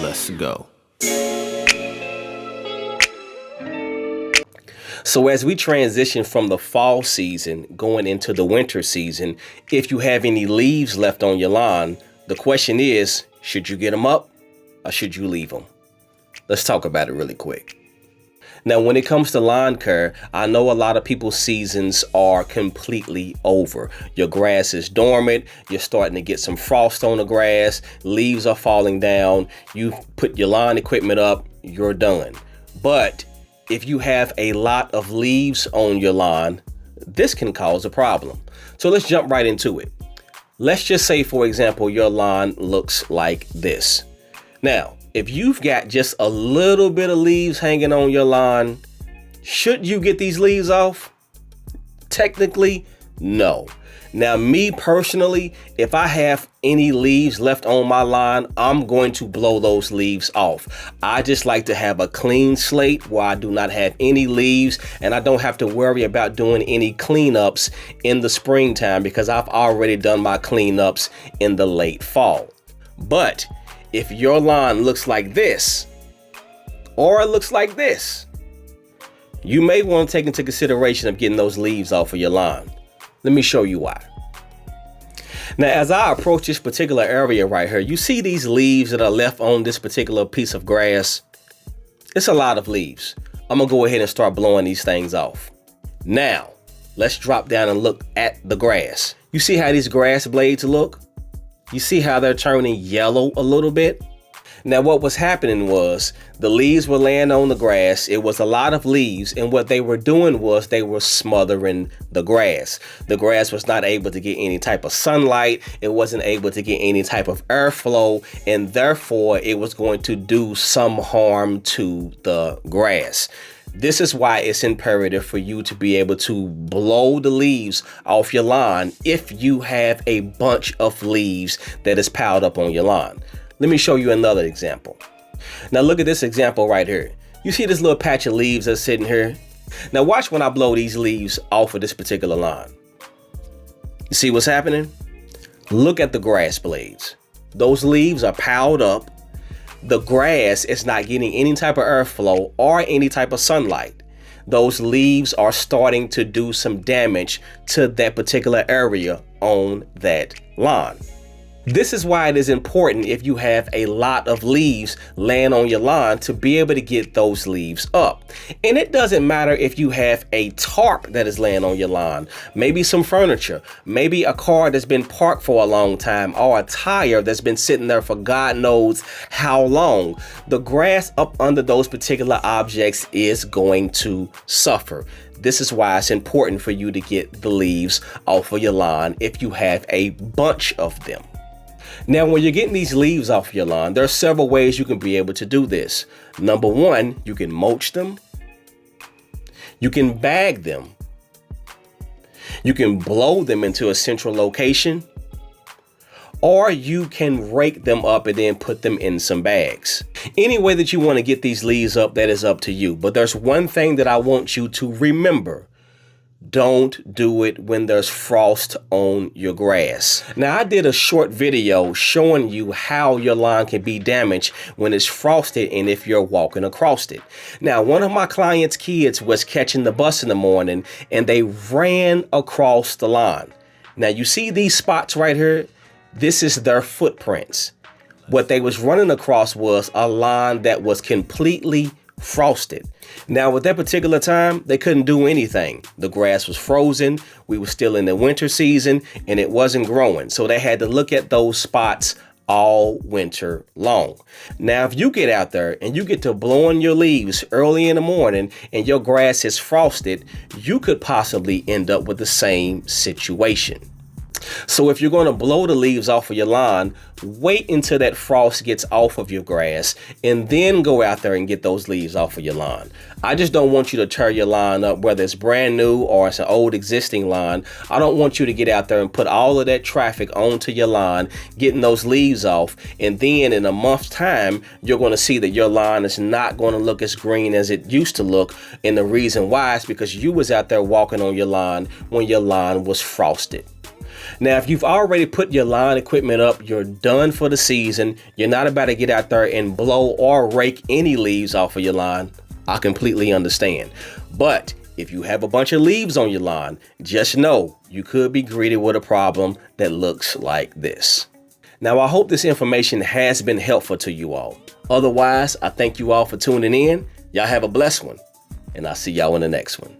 Let's go. So as we transition from the fall season going into the winter season, if you have any leaves left on your lawn, the question is, should you get them up or should you leave them? Let's talk about it really quick. Now, when it comes to lawn care, I know a lot of people's seasons are completely over. Your grass is dormant. You're starting to get some frost on the grass. Leaves are falling down. You've put your lawn equipment up. You're done. But if you have a lot of leaves on your lawn, this can cause a problem. So let's jump right into it. Let's just say, for example, your lawn looks like this. Now, if you've got just a little bit of leaves hanging on your lawn, should you get these leaves off? Technically, no. Now, me personally, if I have any leaves left on my lawn, I'm going to blow those leaves off. I just like to have a clean slate where I do not have any leaves and I don't have to worry about doing any cleanups in the springtime because I've already done my cleanups in the late fall. But if your lawn looks like this, or it looks like this, you may want to take into consideration of getting those leaves off of your lawn. Let me show you why. Now, as I approach this particular area right here, you see these leaves that are left on this particular piece of grass? It's a lot of leaves. I'm gonna go ahead and start blowing these things off. Now, let's drop down and look at the grass. You see how these grass blades look? You see how they're turning yellow a little bit? Now, what was happening was the leaves were laying on the grass. It was a lot of leaves. And what they were doing was they were smothering the grass. The grass was not able to get any type of sunlight. It wasn't able to get any type of airflow. And therefore, it was going to do some harm to the grass. This is why it's imperative for you to be able to blow the leaves off your lawn if you have a bunch of leaves that is piled up on your lawn. Let me show you another example. Now look at this example right here. You see this little patch of leaves that's sitting here? Now watch when I blow these leaves off of this particular lawn. You see what's happening? Look at the grass blades. Those leaves are piled up. The grass is not getting any type of airflow or any type of sunlight. Those leaves are starting to do some damage to that particular area on that lawn. This is why it is important if you have a lot of leaves laying on your lawn to be able to get those leaves up. And it doesn't matter if you have a tarp that is laying on your lawn, maybe some furniture, maybe a car that's been parked for a long time, or a tire that's been sitting there for God knows how long. The grass up under those particular objects is going to suffer. This is why it's important for you to get the leaves off of your lawn if you have a bunch of them. Now, when you're getting these leaves off your lawn, there are several ways you can be able to do this. Number one, you can mulch them. You can bag them. You can blow them into a central location. Or you can rake them up and then put them in some bags. Any way that you want to get these leaves up, that is up to you. But there's one thing that I want you to remember. Don't do it when there's frost on your grass. Now, I did a short video showing you how your lawn can be damaged when it's frosted and if you're walking across it. Now, one of my clients' kids was catching the bus in the morning and they ran across the lawn. Now, you see these spots right here? This is their footprints. What they was running across was a lawn that was completely frosted. Now, at that particular time, they couldn't do anything. The grass was frozen. We were still in the winter season and it wasn't growing. So they had to look at those spots all winter long. Now, if you get out there and you get to blowing your leaves early in the morning and your grass is frosted, you could possibly end up with the same situation. So if you're going to blow the leaves off of your lawn, wait until that frost gets off of your grass and then go out there and get those leaves off of your lawn. I just don't want you to tear your lawn up, whether it's brand new or it's an old existing lawn. I don't want you to get out there and put all of that traffic onto your lawn, getting those leaves off. And then in a month's time, you're going to see that your lawn is not going to look as green as it used to look. And the reason why is because you was out there walking on your lawn when your lawn was frosted. Now, if you've already put your lawn equipment up, you're done for the season, you're not about to get out there and blow or rake any leaves off of your lawn, I completely understand. But if you have a bunch of leaves on your lawn, just know you could be greeted with a problem that looks like this. Now, I hope this information has been helpful to you all. Otherwise, I thank you all for tuning in. Y'all have a blessed one, and I'll see y'all in the next one.